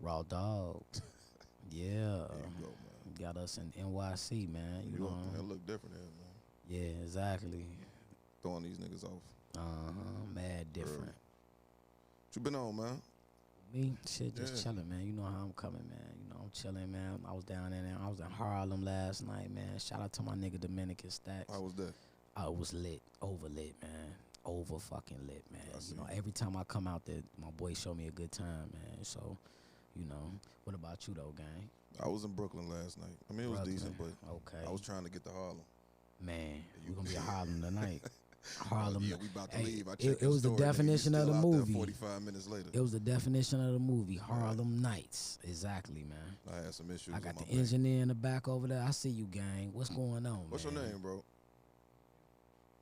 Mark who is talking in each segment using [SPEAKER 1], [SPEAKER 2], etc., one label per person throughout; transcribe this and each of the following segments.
[SPEAKER 1] Raw Dog. Yeah.
[SPEAKER 2] There you go, man.
[SPEAKER 1] Got us in NYC, man. You know.
[SPEAKER 2] That look different here, man.
[SPEAKER 1] Yeah, exactly.
[SPEAKER 2] Throwing these niggas off.
[SPEAKER 1] Mad different.
[SPEAKER 2] What you been on, man?
[SPEAKER 1] Me, shit, just chilling, man. You know how I'm coming, man. You know I'm chilling, man. I was down there. I was in Harlem last night, man. Shout out to my nigga Dominican Stacks.
[SPEAKER 2] How was that?
[SPEAKER 1] I was lit, over lit, man. Over fucking lit, man. You know, every time I come out there, my boy show me a good time, man. So, you know, what about you though, gang?
[SPEAKER 2] I was in Brooklyn last night. I mean, it was decent, but I was trying to get to Harlem.
[SPEAKER 1] Man, you gonna be in Harlem tonight. Harlem.
[SPEAKER 2] Yeah, we about to leave.
[SPEAKER 1] It was the definition of the movie.
[SPEAKER 2] 45 minutes later.
[SPEAKER 1] It was the definition of the movie. Harlem Nights. Exactly, man.
[SPEAKER 2] I had some issues.
[SPEAKER 1] I got the engineer in the back over there. I see you, gang. What's going on,
[SPEAKER 2] What's your name, bro?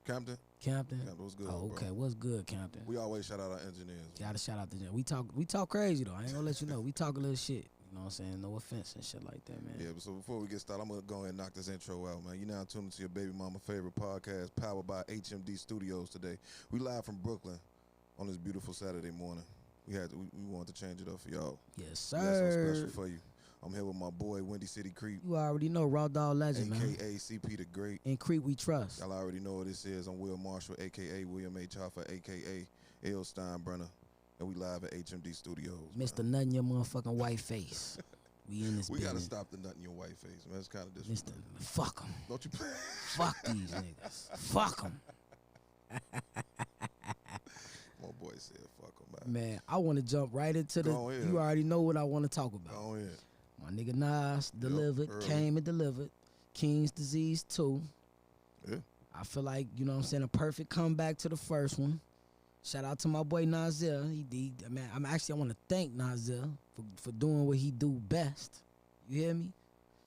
[SPEAKER 2] Campton?
[SPEAKER 1] Campton?
[SPEAKER 2] Campton, what's good,
[SPEAKER 1] Oh, okay.
[SPEAKER 2] bro?
[SPEAKER 1] What's good, Campton?
[SPEAKER 2] We always shout out our engineers.
[SPEAKER 1] Gotta shout out to them. We talk crazy, though. I ain't gonna let you know. We talk a little shit. You know what I'm saying? No offense and shit like that, man.
[SPEAKER 2] Yeah, so before we get started, I'm going to go ahead and knock this intro out, man. You're now tuned into your baby mama favorite podcast, powered by HMD Studios today. We live from Brooklyn on this beautiful Saturday morning. We wanted to change it up for y'all.
[SPEAKER 1] Yes, sir.
[SPEAKER 2] We got something special for you. I'm here with my boy, Windy City Creep.
[SPEAKER 1] You already know, Raw Dog Legend, man.
[SPEAKER 2] A.K.A. CP the Great.
[SPEAKER 1] In Creep we trust.
[SPEAKER 2] Y'all already know what this is. I'm Will Marshall, A.K.A. William H. Hoffa, A.K.A. L. Steinbrenner. And we live at HMD Studios.
[SPEAKER 1] Mr. Nut in your motherfucking white face. We in this
[SPEAKER 2] We
[SPEAKER 1] business.
[SPEAKER 2] got to stop the nut in your white face, man. It's kind of disrespectful.
[SPEAKER 1] Fuck them.
[SPEAKER 2] Don't you play?
[SPEAKER 1] Fuck these niggas. Fuck them.
[SPEAKER 2] My boy said fuck them, man.
[SPEAKER 1] Man, I want to jump right into the... You already know what I want to talk about.
[SPEAKER 2] Go ahead.
[SPEAKER 1] My nigga Nas delivered, came and delivered. King's Disease 2.
[SPEAKER 2] Yeah.
[SPEAKER 1] I feel like, you know what I'm saying, a perfect comeback to the first one. Shout out to my boy Nasir. Man, I want to thank Nasir for doing what he do best. You hear me?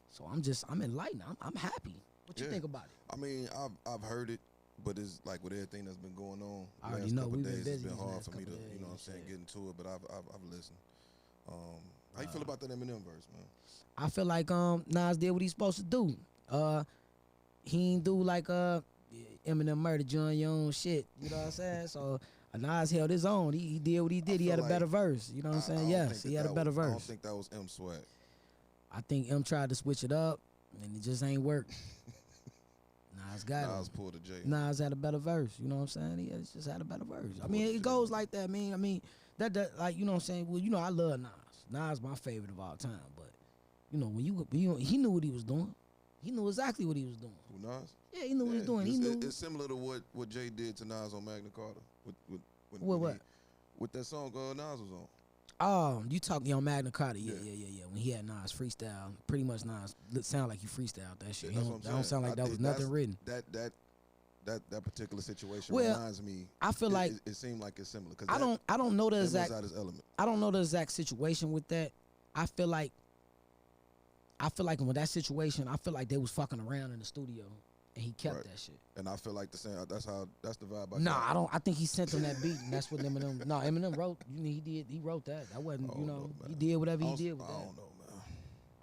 [SPEAKER 1] So I'm enlightened. I'm happy. What you think about it?
[SPEAKER 2] I mean, I've heard it, but it's like with everything that's been going on.
[SPEAKER 1] I already know we've been busy.
[SPEAKER 2] It's been hard for me to, you know what I'm saying, get into it. But I've listened. How you feel about that Eminem verse, man?
[SPEAKER 1] I feel like Nas did what he's supposed to do. He ain't do like Eminem murdered you on your own shit. You know what I'm saying? So Nas held his own. He did what he did. He had a better verse. You know what I'm saying? Yes, he had a better verse.
[SPEAKER 2] I don't think that was M Swag.
[SPEAKER 1] I think M tried to switch it up, and it just ain't worked. Nas got it.
[SPEAKER 2] Nas pulled a J.
[SPEAKER 1] Nas had a better verse. You know what I'm saying? He just had a better verse. I mean, it goes like that. I mean that like, you know what I'm saying? Well, you know, I love Nas. Nas my favorite of all time. But you know, he knew what he was doing. He knew exactly what he was doing.
[SPEAKER 2] Who, Nas?
[SPEAKER 1] Yeah, he knew what he was doing. He knew.
[SPEAKER 2] It's similar to what Jay did to Nas on Magna Carta. With that song Nas was on.
[SPEAKER 1] Oh, you talking on Magna Carta? Yeah. When he had Nas freestyle, pretty much Nas sound like he freestyled that shit. That don't sound like that was nothing written.
[SPEAKER 2] That particular situation reminds me.
[SPEAKER 1] I feel like
[SPEAKER 2] it seemed like it's similar.
[SPEAKER 1] I don't know the exact.
[SPEAKER 2] Element.
[SPEAKER 1] I don't know the exact situation with that. I feel like with that situation, I feel like they was fucking around in the studio, and he kept that shit. And
[SPEAKER 2] I feel like the same. That's the vibe.
[SPEAKER 1] I don't. I think he sent him that beat, and that's what Eminem. No, Eminem wrote. He wrote that. That wasn't. He did whatever he did with that.
[SPEAKER 2] I don't know, man.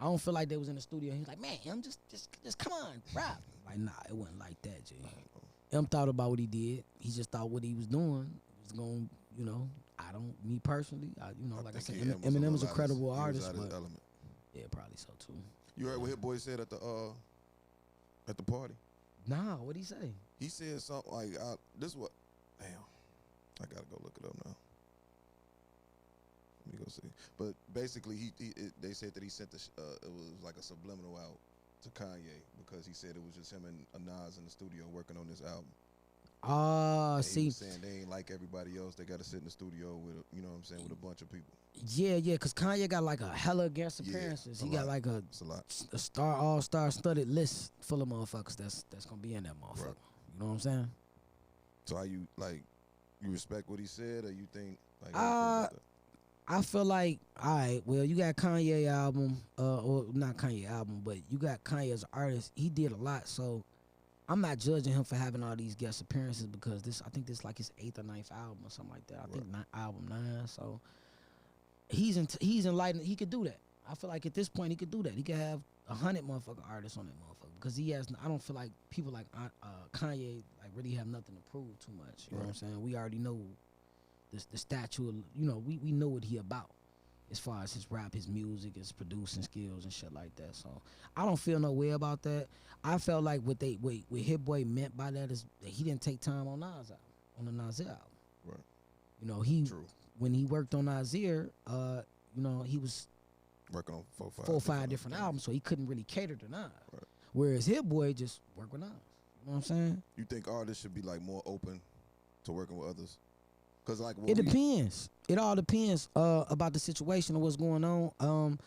[SPEAKER 1] I don't feel like they was in the studio. He's like, man, M, just come on, rap. Like, nah, it wasn't like that, Jay. M thought about what he did. He just thought what he was doing was going, you know. Me personally, like I said, Eminem is a credible artist, but yeah, probably so too.
[SPEAKER 2] You heard what Hit Boy said at the party?
[SPEAKER 1] Nah, what'd he say?
[SPEAKER 2] He said something like, "This what? Damn, I gotta go look it up now. Let me go see." But basically, they said that he sent it was like a subliminal out to Kanye because he said it was just him and Nas in the studio working on this album.
[SPEAKER 1] See,
[SPEAKER 2] he was saying they ain't like everybody else. They got to sit in the studio with, you know what I'm saying, with a bunch of people.
[SPEAKER 1] Yeah, because Kanye got like a hella guest appearances. He got like a all-star studded list full of motherfuckers that's gonna be in that motherfucker. Right. You know what I'm saying?
[SPEAKER 2] So how you respect what he said, or you think like?
[SPEAKER 1] I feel like, all right, well, you got Kanye album, or not Kanye album, but you got Kanye as an artist. He did a lot, so I'm not judging him for having all these guest appearances because I think this like his 8th or 9th album or something like that. I think album 9. So he's enlightened. He could do that. I feel like at this point he could do that. He could have 100 motherfucking artists on that motherfucker because he has. I don't feel like people like Kanye like really have nothing to prove too much. You know what I'm saying? We already know the statue. We know what he about. as far as his rap, his music, his producing skills and shit like that. So I don't feel no way about that. I felt like what Hit Boy meant by that is that he didn't take time on Nas album, on the Nasir album.
[SPEAKER 2] Right.
[SPEAKER 1] You know,
[SPEAKER 2] True.
[SPEAKER 1] when he worked on Nasir, you know, he was
[SPEAKER 2] Working on four
[SPEAKER 1] or five different albums, so he couldn't really cater to Nas.
[SPEAKER 2] Right.
[SPEAKER 1] Whereas Hit Boy just worked with Nas. You know what I'm saying?
[SPEAKER 2] You think artists should be like more open to working with others? Cause like
[SPEAKER 1] It depends. It all depends about the situation and what's going on.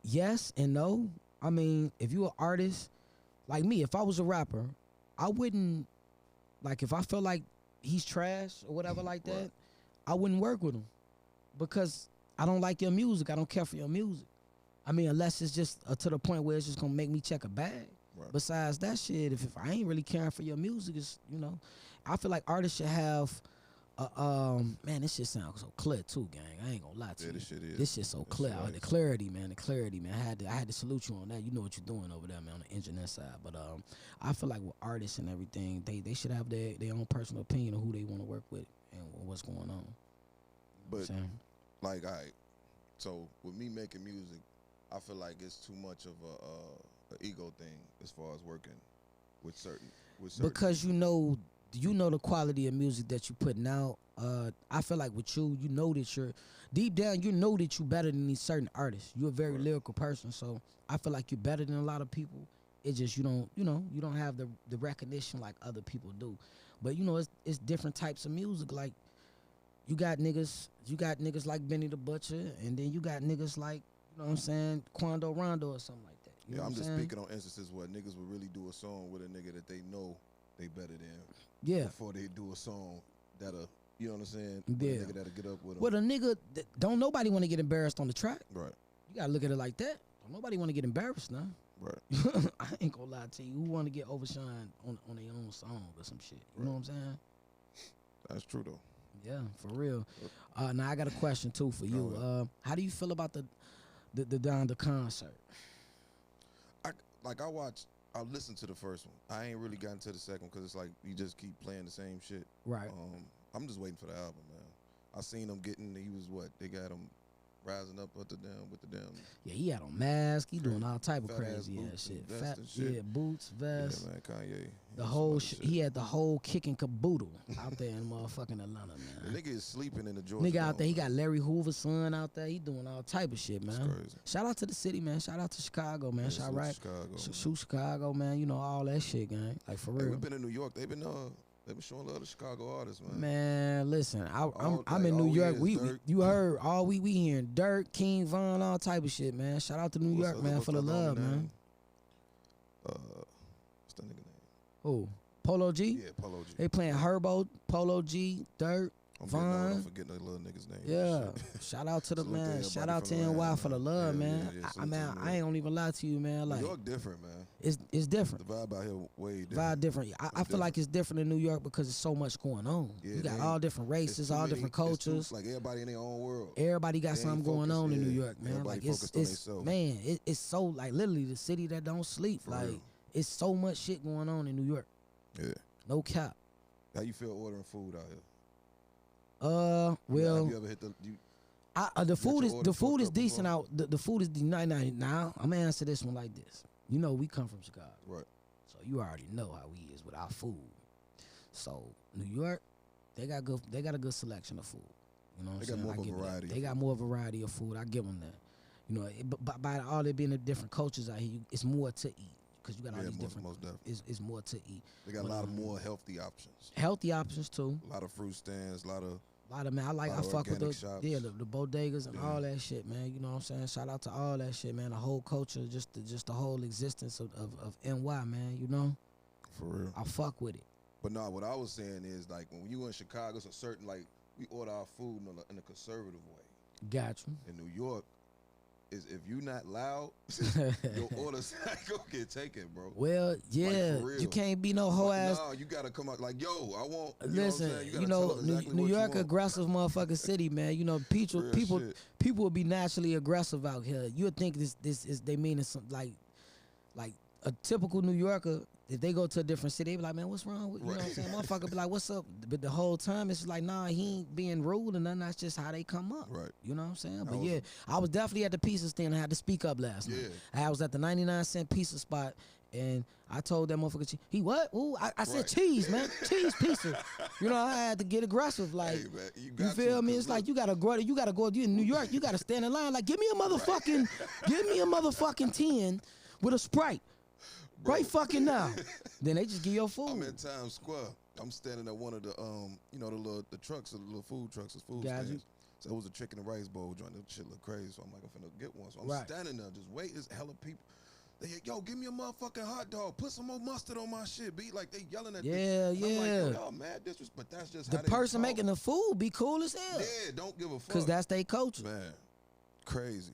[SPEAKER 1] Yes and no. I mean, if you're an artist, like me, if I was a rapper, I wouldn't, like, if I felt like he's trash or whatever like that,
[SPEAKER 2] Right.
[SPEAKER 1] I wouldn't work with him because I don't like your music. I don't care for your music. I mean, unless it's just to the point where it's just gonna make me check a bag.
[SPEAKER 2] Right.
[SPEAKER 1] Besides that shit, if I ain't really caring for your music, it's, you know, I feel like artists should have, man, this shit sounds so clear too, gang. I ain't gonna lie to you.
[SPEAKER 2] this shit is.
[SPEAKER 1] This shit so
[SPEAKER 2] This
[SPEAKER 1] clear.
[SPEAKER 2] shit
[SPEAKER 1] The
[SPEAKER 2] is.
[SPEAKER 1] clarity, man. The clarity, man. I had to salute you on that. You know what you're doing over there, man, on the internet side. But I feel like with artists and everything, they should have their own personal opinion of who they want to work with and what's going on. You know what I'm
[SPEAKER 2] But
[SPEAKER 1] saying?
[SPEAKER 2] like, all right. So with me making music, I feel like it's too much of a ego thing as far as working with certain.
[SPEAKER 1] Because you know the quality of music that you putting out. I feel like with you know that you're deep down, you know that you're better than these certain artists. You're a very
[SPEAKER 2] Right.
[SPEAKER 1] lyrical person, so I feel like you're better than a lot of people. It's just you don't have the recognition like other people do. But you know it's different types of music. Like you got niggas like Benny the Butcher, and then you got niggas like, you know what I'm saying, Quando Rondo or something like that. You know
[SPEAKER 2] I'm
[SPEAKER 1] what
[SPEAKER 2] just
[SPEAKER 1] saying?
[SPEAKER 2] speaking on instances where niggas would really do a song with a nigga that they know they better than
[SPEAKER 1] Yeah.
[SPEAKER 2] before they do a song that'll, you know what I'm saying?
[SPEAKER 1] Yeah.
[SPEAKER 2] With a nigga that'll get up with them.
[SPEAKER 1] Well, a nigga, don't nobody want to get embarrassed on the track.
[SPEAKER 2] Right.
[SPEAKER 1] You gotta look at it like that. Don't nobody want to get embarrassed now.
[SPEAKER 2] Right.
[SPEAKER 1] I ain't gonna lie to you. Who want to get overshined on their own song or some shit? You know what I'm saying?
[SPEAKER 2] That's true though.
[SPEAKER 1] Yeah, for real. Now I got a question too for you.
[SPEAKER 2] Go
[SPEAKER 1] How do you feel about the Donda concert?
[SPEAKER 2] I listened to the first one. I ain't really gotten to the second because it's like you just keep playing the same shit.
[SPEAKER 1] Right.
[SPEAKER 2] I'm just waiting for the album, man. I seen him he was what? They got him rising up with the damn.
[SPEAKER 1] Yeah, he had on mask. He doing all type of
[SPEAKER 2] Fat ass
[SPEAKER 1] crazy ass
[SPEAKER 2] boots
[SPEAKER 1] shit.
[SPEAKER 2] and vest and shit.
[SPEAKER 1] Yeah, boots, vest.
[SPEAKER 2] Yeah, man, Kanye.
[SPEAKER 1] The whole he had the whole kick and caboodle out there in motherfucking Atlanta,
[SPEAKER 2] The
[SPEAKER 1] man.
[SPEAKER 2] nigga is sleeping in the Georgia.
[SPEAKER 1] Nigga out there, he
[SPEAKER 2] Dome,
[SPEAKER 1] got Larry Hoover's son out there. He doing all type of shit,
[SPEAKER 2] man.
[SPEAKER 1] man.
[SPEAKER 2] It's crazy.
[SPEAKER 1] Shout out to the city, man. Shout out to Chicago, man.
[SPEAKER 2] Yeah,
[SPEAKER 1] Shout
[SPEAKER 2] salute
[SPEAKER 1] right.
[SPEAKER 2] Chicago, man.
[SPEAKER 1] Shoot Chicago, man. You know all that shit, gang. Like for
[SPEAKER 2] Hey,
[SPEAKER 1] real.
[SPEAKER 2] we've been in New York. They've been showing love to Chicago artists, man.
[SPEAKER 1] Man, listen, I'm
[SPEAKER 2] like,
[SPEAKER 1] in New
[SPEAKER 2] all we
[SPEAKER 1] York.
[SPEAKER 2] hear is
[SPEAKER 1] We
[SPEAKER 2] Dirk.
[SPEAKER 1] you heard all we hearing Dirk, King Von, all type of shit, man. Shout out to New York, man,
[SPEAKER 2] what's
[SPEAKER 1] for the
[SPEAKER 2] that
[SPEAKER 1] love,
[SPEAKER 2] homie
[SPEAKER 1] man.
[SPEAKER 2] name? What's that nigga name?
[SPEAKER 1] Who? Polo G.
[SPEAKER 2] Yeah, Polo G.
[SPEAKER 1] They playing Herbo, Polo G, Dirk,
[SPEAKER 2] I'm
[SPEAKER 1] Von.
[SPEAKER 2] forgetting the little nigga's name.
[SPEAKER 1] Yeah,
[SPEAKER 2] Shit.
[SPEAKER 1] shout out to the
[SPEAKER 2] Salute to
[SPEAKER 1] man. Shout
[SPEAKER 2] everybody
[SPEAKER 1] out to
[SPEAKER 2] from
[SPEAKER 1] NY
[SPEAKER 2] around,
[SPEAKER 1] for the
[SPEAKER 2] man.
[SPEAKER 1] love,
[SPEAKER 2] Yeah,
[SPEAKER 1] man.
[SPEAKER 2] yeah,
[SPEAKER 1] I
[SPEAKER 2] salute
[SPEAKER 1] mean,
[SPEAKER 2] to New
[SPEAKER 1] I ain't gonna even lie to you, man. Like
[SPEAKER 2] New York different, man.
[SPEAKER 1] it's different.
[SPEAKER 2] The vibe out here way different.
[SPEAKER 1] Vibe different. I feel like it's different in New York because there's so much going on.
[SPEAKER 2] Yeah,
[SPEAKER 1] you got
[SPEAKER 2] they-
[SPEAKER 1] all different
[SPEAKER 2] It's
[SPEAKER 1] races,
[SPEAKER 2] too
[SPEAKER 1] all
[SPEAKER 2] many-
[SPEAKER 1] different
[SPEAKER 2] it's too-
[SPEAKER 1] cultures.
[SPEAKER 2] like everybody in their own world.
[SPEAKER 1] Everybody got
[SPEAKER 2] They ain't
[SPEAKER 1] something going
[SPEAKER 2] focused,
[SPEAKER 1] on in New
[SPEAKER 2] yeah.
[SPEAKER 1] York, man.
[SPEAKER 2] Everybody
[SPEAKER 1] Like it's
[SPEAKER 2] focused on theyself.
[SPEAKER 1] man, it's so like literally the city that don't sleep.
[SPEAKER 2] For
[SPEAKER 1] like
[SPEAKER 2] real.
[SPEAKER 1] it's so much shit going on in New York.
[SPEAKER 2] Yeah.
[SPEAKER 1] No cap.
[SPEAKER 2] How you feel ordering food out here?
[SPEAKER 1] Well,
[SPEAKER 2] Have you ever hit the?
[SPEAKER 1] the food
[SPEAKER 2] your
[SPEAKER 1] is
[SPEAKER 2] order
[SPEAKER 1] the food
[SPEAKER 2] fucked
[SPEAKER 1] is
[SPEAKER 2] up
[SPEAKER 1] decent
[SPEAKER 2] before?
[SPEAKER 1] out. The food is now. I'm gonna answer this one like this. You know, we come from Chicago,
[SPEAKER 2] Right.
[SPEAKER 1] so you already know how we is with our food. So New York, they got a good selection of food. You know what
[SPEAKER 2] They
[SPEAKER 1] I'm
[SPEAKER 2] got
[SPEAKER 1] saying?
[SPEAKER 2] more
[SPEAKER 1] I
[SPEAKER 2] of a
[SPEAKER 1] give them that.
[SPEAKER 2] variety
[SPEAKER 1] They
[SPEAKER 2] of
[SPEAKER 1] got more variety of food. I give them that. You know, by all there being the different cultures out here, it's more to eat because you got all
[SPEAKER 2] Yeah,
[SPEAKER 1] these different.
[SPEAKER 2] most definitely.
[SPEAKER 1] It's more to eat.
[SPEAKER 2] They got a
[SPEAKER 1] But,
[SPEAKER 2] lot of more healthy options.
[SPEAKER 1] Healthy options too.
[SPEAKER 2] A lot of fruit stands. A lot of
[SPEAKER 1] Man. I
[SPEAKER 2] lot of
[SPEAKER 1] fuck with the
[SPEAKER 2] organic shops.
[SPEAKER 1] the bodegas and
[SPEAKER 2] Yeah.
[SPEAKER 1] all that shit, man. You know what I'm saying? Shout out to all that shit, man. The whole culture, just the whole existence of NY, man. You know,
[SPEAKER 2] for real.
[SPEAKER 1] I fuck with it.
[SPEAKER 2] But no, what I was saying is like when you in Chicago, it's a certain like we order our food in a conservative way.
[SPEAKER 1] Got you.
[SPEAKER 2] In New York, is if you not loud, your order's not gonna get taken, bro.
[SPEAKER 1] Well, yeah,
[SPEAKER 2] for real.
[SPEAKER 1] you can't be no hoe
[SPEAKER 2] Like,
[SPEAKER 1] ass.
[SPEAKER 2] no, you gotta come out like, yo, I want.
[SPEAKER 1] Listen,
[SPEAKER 2] you know,
[SPEAKER 1] New York aggressive motherfucking city, man. You know, people will be naturally aggressive out here. You would think this is they mean it's some, like a typical New Yorker, if they go to a different city, they be like, man, what's wrong with you? Know what I'm
[SPEAKER 2] Right.
[SPEAKER 1] saying? Motherfucker be like, what's up? But the whole time it's like, nah, he ain't being rude and nothing. That's just how they come up.
[SPEAKER 2] Right.
[SPEAKER 1] You know what I'm saying?
[SPEAKER 2] I
[SPEAKER 1] But
[SPEAKER 2] was-
[SPEAKER 1] yeah, I was definitely at the pizza stand. I had to speak up last night.
[SPEAKER 2] Yeah.
[SPEAKER 1] I was at the 99-cent pizza spot, and I told that motherfucker, he what? Ooh, I said
[SPEAKER 2] Right.
[SPEAKER 1] cheese, man. Cheese pizza. You know, I had to get aggressive. Like,
[SPEAKER 2] Hey, man, you
[SPEAKER 1] you
[SPEAKER 2] got
[SPEAKER 1] feel
[SPEAKER 2] to,
[SPEAKER 1] me?
[SPEAKER 2] 'cause
[SPEAKER 1] It's like
[SPEAKER 2] look,
[SPEAKER 1] you gotta go. You in New York, you gotta stand in line. Like, give me a motherfucking 10 with a Sprite.
[SPEAKER 2] bro,
[SPEAKER 1] Right fucking now. Then they just give your food.
[SPEAKER 2] I'm in Times Square. I'm standing at one of the you know, the trucks, the little food trucks, the food
[SPEAKER 1] Got you.
[SPEAKER 2] stands. So it was a chicken and rice bowl joint. That shit look crazy. So I'm like, I'm finna get one. So I'm
[SPEAKER 1] Right.
[SPEAKER 2] standing there, just waiting. There's hella people. They, yo, give me a motherfucking hot dog. Put some more mustard on my shit. Be like they yelling at me.
[SPEAKER 1] Yeah,
[SPEAKER 2] And I'm like,
[SPEAKER 1] yeah.
[SPEAKER 2] yo, y'all mad disrespect. But that's just
[SPEAKER 1] The
[SPEAKER 2] how they
[SPEAKER 1] person
[SPEAKER 2] talk.
[SPEAKER 1] making the food be cool as hell.
[SPEAKER 2] Yeah, don't give a fuck.
[SPEAKER 1] Cause that's their culture.
[SPEAKER 2] man, crazy.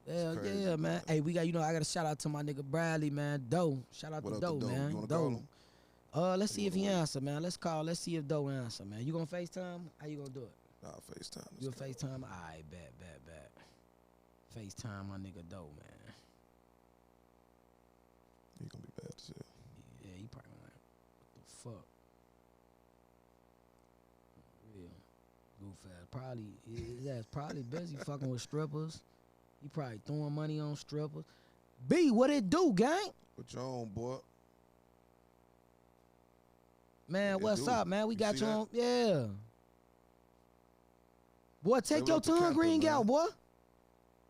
[SPEAKER 1] Yeah,
[SPEAKER 2] crazy,
[SPEAKER 1] yeah, man.
[SPEAKER 2] man.
[SPEAKER 1] Hey, we got, I got a shout out to my nigga Bradley, man. Doe. Shout out
[SPEAKER 2] What
[SPEAKER 1] to
[SPEAKER 2] up to
[SPEAKER 1] Doe,
[SPEAKER 2] Doe?
[SPEAKER 1] man.
[SPEAKER 2] You wanna call him?
[SPEAKER 1] Let's see
[SPEAKER 2] You
[SPEAKER 1] if he
[SPEAKER 2] wanna wait?
[SPEAKER 1] answer, man. Let's call. Let's see if Doe answer, man. You gonna FaceTime? How you gonna do it?
[SPEAKER 2] Nah, FaceTime.
[SPEAKER 1] You
[SPEAKER 2] Let's
[SPEAKER 1] gonna
[SPEAKER 2] go.
[SPEAKER 1] FaceTime? Alright, bet. FaceTime my nigga Doe, man.
[SPEAKER 2] He gonna be bad as hell.
[SPEAKER 1] Yeah, he probably like, what the fuck? Real goof ass. Probably his ass probably busy fucking with strippers. He probably throwing money on strippers. B, what it do, gang?
[SPEAKER 2] What you on, boy?
[SPEAKER 1] Man,
[SPEAKER 2] It
[SPEAKER 1] what's
[SPEAKER 2] do.
[SPEAKER 1] up, man? We
[SPEAKER 2] You
[SPEAKER 1] got
[SPEAKER 2] see
[SPEAKER 1] you
[SPEAKER 2] that?
[SPEAKER 1] on. Yeah. Boy, take
[SPEAKER 2] what
[SPEAKER 1] your
[SPEAKER 2] up to
[SPEAKER 1] tongue
[SPEAKER 2] Captain,
[SPEAKER 1] ring
[SPEAKER 2] man?
[SPEAKER 1] out, boy.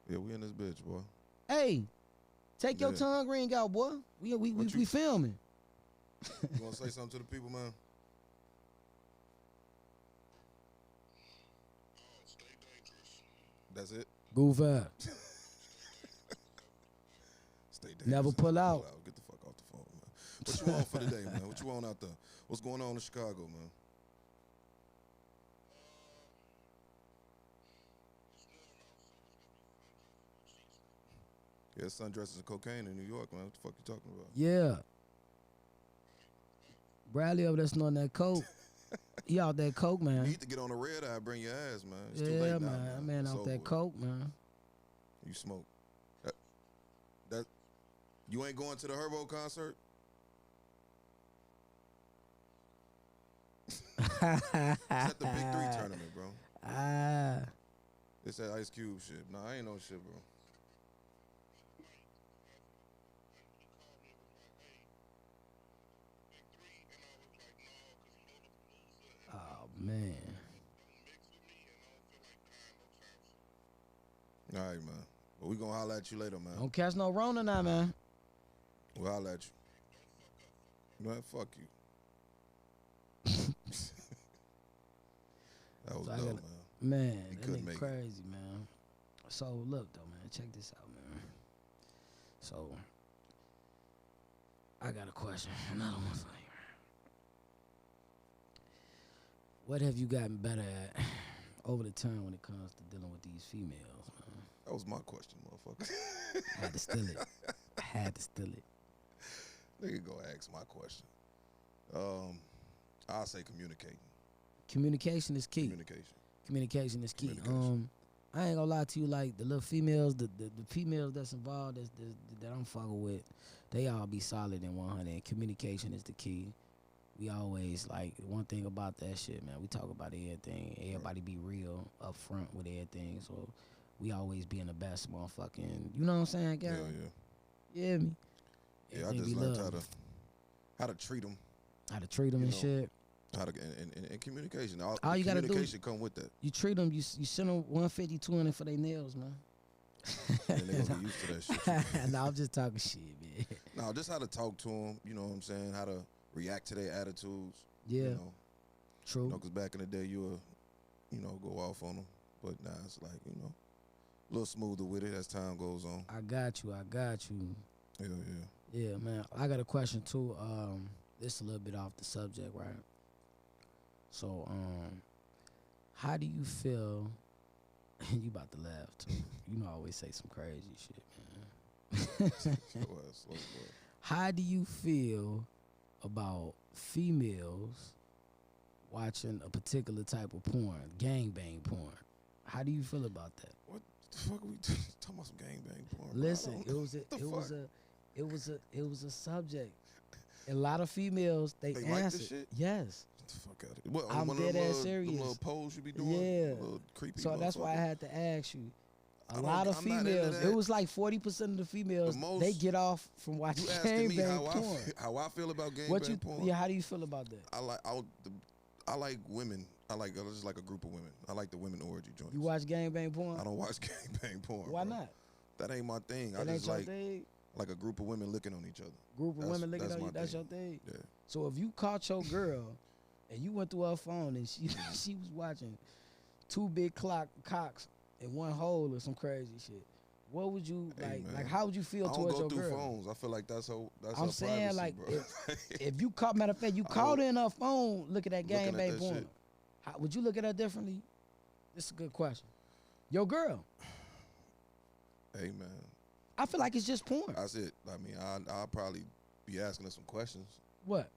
[SPEAKER 2] Yeah, we in this bitch, boy.
[SPEAKER 1] Hey, take your
[SPEAKER 2] Yeah.
[SPEAKER 1] tongue ring out, boy. We
[SPEAKER 2] What you-
[SPEAKER 1] filming.
[SPEAKER 2] You wanna say something to the people, man? That's it.
[SPEAKER 1] Goof ass.
[SPEAKER 2] Stay dangerous.
[SPEAKER 1] Never pull out.
[SPEAKER 2] Get the fuck off the phone, man. What you on for today, man? What you on out there? What's going on in Chicago, man? Yeah, sundresses and cocaine in New York, man. What the fuck you talking about?
[SPEAKER 1] Yeah. Bradley over there snorting that coke. He out that coke,
[SPEAKER 2] You
[SPEAKER 1] man.
[SPEAKER 2] need to get on the red eye, bring your ass, man. It's too
[SPEAKER 1] Yeah,
[SPEAKER 2] late now,
[SPEAKER 1] man. That man
[SPEAKER 2] It's
[SPEAKER 1] out
[SPEAKER 2] over
[SPEAKER 1] that
[SPEAKER 2] with.
[SPEAKER 1] coke, man.
[SPEAKER 2] You smoke. That you ain't going to the Herbo concert? It's at the Big Three tournament, bro.
[SPEAKER 1] Ah.
[SPEAKER 2] It's that Ice Cube shit. Nah, I ain't no shit, bro.
[SPEAKER 1] Oh, man.
[SPEAKER 2] All right, man. But we gonna holler at you later, man.
[SPEAKER 1] Don't catch no Rona now, man.
[SPEAKER 2] We'll holler at you. Man, fuck you. That was
[SPEAKER 1] So I
[SPEAKER 2] dope,
[SPEAKER 1] gotta-
[SPEAKER 2] man.
[SPEAKER 1] Man,
[SPEAKER 2] He
[SPEAKER 1] that
[SPEAKER 2] couldn't
[SPEAKER 1] nigga
[SPEAKER 2] make it.
[SPEAKER 1] crazy, man. So, look, though, man. Check this out, man. So, I got a question. Another one for you. What have you gotten better at over the time when it comes to dealing with these females, man?
[SPEAKER 2] That was my question, motherfucker.
[SPEAKER 1] I had to steal it. I had to steal it.
[SPEAKER 2] Nigga go ask my question. I'll say communicating.
[SPEAKER 1] Communication is key. Communication is key.
[SPEAKER 2] Communication.
[SPEAKER 1] I ain't gonna lie to you, like the little females, the females that's involved that I'm fucking with, they all be solid in 100. And communication is the key. We always like one thing about that shit, man. We talk about everything. Everybody be real up front with everything. So we always be in the best motherfucking. You know what I'm saying,
[SPEAKER 2] Yeah,
[SPEAKER 1] girl?
[SPEAKER 2] yeah.
[SPEAKER 1] Yeah, me.
[SPEAKER 2] Yeah, I
[SPEAKER 1] Everything
[SPEAKER 2] just
[SPEAKER 1] we
[SPEAKER 2] learned
[SPEAKER 1] love.
[SPEAKER 2] how to treat them,
[SPEAKER 1] How to treat them
[SPEAKER 2] you
[SPEAKER 1] and
[SPEAKER 2] know.
[SPEAKER 1] shit.
[SPEAKER 2] how to and communication.
[SPEAKER 1] All you gotta do-
[SPEAKER 2] communication come with that.
[SPEAKER 1] You treat them. You send them 150, 200 for their nails, man.
[SPEAKER 2] And they gonna get used to that shit.
[SPEAKER 1] No, I'm just talking shit, man.
[SPEAKER 2] No, just how to talk to them. You know what I'm saying? How to react to their attitudes.
[SPEAKER 1] Yeah,
[SPEAKER 2] You
[SPEAKER 1] true.
[SPEAKER 2] know, because back in the day, you would, go off on them. But now it's like, a little smoother with it as time goes on.
[SPEAKER 1] I got you.
[SPEAKER 2] Yeah, yeah.
[SPEAKER 1] Yeah, man. I got a question too. This a little bit off the subject, right? So, how do you feel? You about to laugh too. You know, I always say some crazy shit, man.
[SPEAKER 2] Slow.
[SPEAKER 1] How do you feel about females watching a particular type of porn, gangbang porn? How do you feel about that?
[SPEAKER 2] What the fuck are we talking about? Some gangbang porn? bro? I
[SPEAKER 1] Listen,
[SPEAKER 2] don't
[SPEAKER 1] it
[SPEAKER 2] know.
[SPEAKER 1] was a,
[SPEAKER 2] What the
[SPEAKER 1] it was
[SPEAKER 2] fuck?
[SPEAKER 1] it was a subject. A lot of females they
[SPEAKER 2] They like
[SPEAKER 1] answered.
[SPEAKER 2] this shit?
[SPEAKER 1] Yes.
[SPEAKER 2] Get the fuck out of here. What,
[SPEAKER 1] I'm
[SPEAKER 2] one of
[SPEAKER 1] dead
[SPEAKER 2] them
[SPEAKER 1] ass
[SPEAKER 2] little,
[SPEAKER 1] serious.
[SPEAKER 2] them little polls you be doing?
[SPEAKER 1] Yeah.
[SPEAKER 2] Little creepy
[SPEAKER 1] So that's why I
[SPEAKER 2] motherfucker?
[SPEAKER 1] had to ask you. A
[SPEAKER 2] I don't-
[SPEAKER 1] lot of
[SPEAKER 2] I'm not into
[SPEAKER 1] females.
[SPEAKER 2] that.
[SPEAKER 1] It was like 40% of the females.
[SPEAKER 2] The most-
[SPEAKER 1] they get off from watching
[SPEAKER 2] You asking me
[SPEAKER 1] gangbang
[SPEAKER 2] how
[SPEAKER 1] porn.
[SPEAKER 2] how I feel about gangbang
[SPEAKER 1] What you?
[SPEAKER 2] porn?
[SPEAKER 1] Yeah. How do you feel about that?
[SPEAKER 2] I like women. I just like a group of women. I like the women orgy joints.
[SPEAKER 1] You watch gangbang porn?
[SPEAKER 2] I don't watch gangbang porn.
[SPEAKER 1] Why
[SPEAKER 2] bro.
[SPEAKER 1] not?
[SPEAKER 2] That ain't my thing.
[SPEAKER 1] That
[SPEAKER 2] I
[SPEAKER 1] ain't
[SPEAKER 2] just
[SPEAKER 1] your
[SPEAKER 2] like
[SPEAKER 1] thing.
[SPEAKER 2] like a group of women licking on each other.
[SPEAKER 1] Group of
[SPEAKER 2] That's-
[SPEAKER 1] women looking
[SPEAKER 2] that's
[SPEAKER 1] at you.
[SPEAKER 2] my
[SPEAKER 1] That's
[SPEAKER 2] thing.
[SPEAKER 1] your thing.
[SPEAKER 2] Yeah.
[SPEAKER 1] So if you caught your girl and you went through her phone and she was watching two big cocks in one hole or some crazy shit, what would you
[SPEAKER 2] Hey, man.
[SPEAKER 1] like? How would you feel
[SPEAKER 2] I don't
[SPEAKER 1] towards
[SPEAKER 2] go
[SPEAKER 1] your
[SPEAKER 2] through
[SPEAKER 1] girl?
[SPEAKER 2] phones. I feel like that's her
[SPEAKER 1] I'm saying,
[SPEAKER 2] privacy,
[SPEAKER 1] like,
[SPEAKER 2] bro.
[SPEAKER 1] If you caught, matter of fact, you
[SPEAKER 2] I
[SPEAKER 1] caught
[SPEAKER 2] would-
[SPEAKER 1] her in her phone looking at
[SPEAKER 2] Looking at
[SPEAKER 1] gangbang
[SPEAKER 2] that
[SPEAKER 1] porn,
[SPEAKER 2] shit.
[SPEAKER 1] how, would you look at her differently? This is a good question. Your girl,
[SPEAKER 2] Hey man,
[SPEAKER 1] I feel like it's just porn.
[SPEAKER 2] that's it. I mean, I'll probably be asking her some questions.
[SPEAKER 1] What?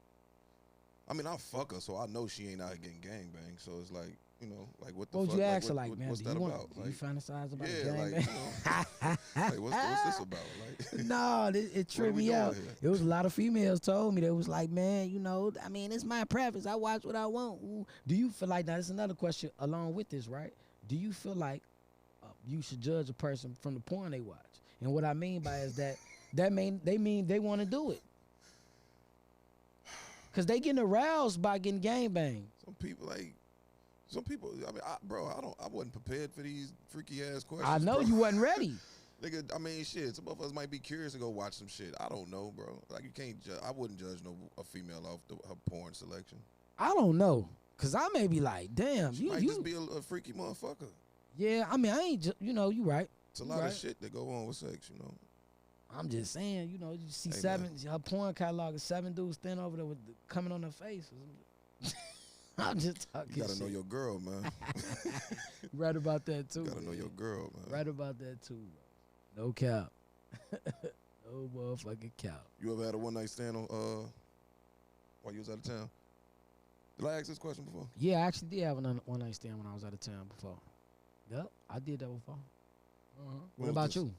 [SPEAKER 2] I mean, I fuck her, so I know she ain't out here getting gangbang. So it's like, you know, like what the
[SPEAKER 1] What would
[SPEAKER 2] fuck?
[SPEAKER 1] you ask her
[SPEAKER 2] what-
[SPEAKER 1] like,
[SPEAKER 2] what-
[SPEAKER 1] man?
[SPEAKER 2] what's
[SPEAKER 1] Do
[SPEAKER 2] that
[SPEAKER 1] you want?
[SPEAKER 2] about?
[SPEAKER 1] Do
[SPEAKER 2] Like,
[SPEAKER 1] you fantasize about
[SPEAKER 2] yeah,
[SPEAKER 1] gangbang?
[SPEAKER 2] like, what's this about? Like,
[SPEAKER 1] No, it tripped
[SPEAKER 2] we
[SPEAKER 1] me
[SPEAKER 2] doing
[SPEAKER 1] out.
[SPEAKER 2] here?
[SPEAKER 1] It was a lot of females told me that was like, man, you know, I mean, it's my preference. I watch what I want. Ooh. Do you feel like, now that's another question along with this, right? Do you feel like you should judge a person from the porn they watch? And what I mean by is that they mean they want to do it. Cause they getting aroused by getting gangbang.
[SPEAKER 2] some people. I mean, I wasn't prepared for these freaky ass questions.
[SPEAKER 1] I know
[SPEAKER 2] bro.
[SPEAKER 1] you wasn't ready.
[SPEAKER 2] Nigga, I mean, shit. Some of us might be curious to go watch some shit. I don't know, bro. Like, you can't judge. I wouldn't judge a female off her porn selection.
[SPEAKER 1] I don't know. Cause I may be like, damn,
[SPEAKER 2] She might
[SPEAKER 1] you
[SPEAKER 2] just be a freaky motherfucker.
[SPEAKER 1] yeah, I mean, I ain't just, you know, you right.
[SPEAKER 2] It's a lot of shit that go on with sex, you know.
[SPEAKER 1] I'm just saying, you know, you see
[SPEAKER 2] Hey,
[SPEAKER 1] seven, her porn catalog is 7 dudes standing over there with coming on their face. I'm just talking
[SPEAKER 2] You gotta
[SPEAKER 1] shit.
[SPEAKER 2] know your girl, man.
[SPEAKER 1] Right about that too.
[SPEAKER 2] You gotta know
[SPEAKER 1] man.
[SPEAKER 2] your girl, man.
[SPEAKER 1] Right about that too. Bro. No cap. No motherfucking cap.
[SPEAKER 2] You ever had a one night stand on while you was out of town? Did I ask this question before?
[SPEAKER 1] Yeah, I actually did have a one night stand when I was out of town before. Yep, I did that before. What
[SPEAKER 2] was
[SPEAKER 1] about
[SPEAKER 2] this?
[SPEAKER 1] you?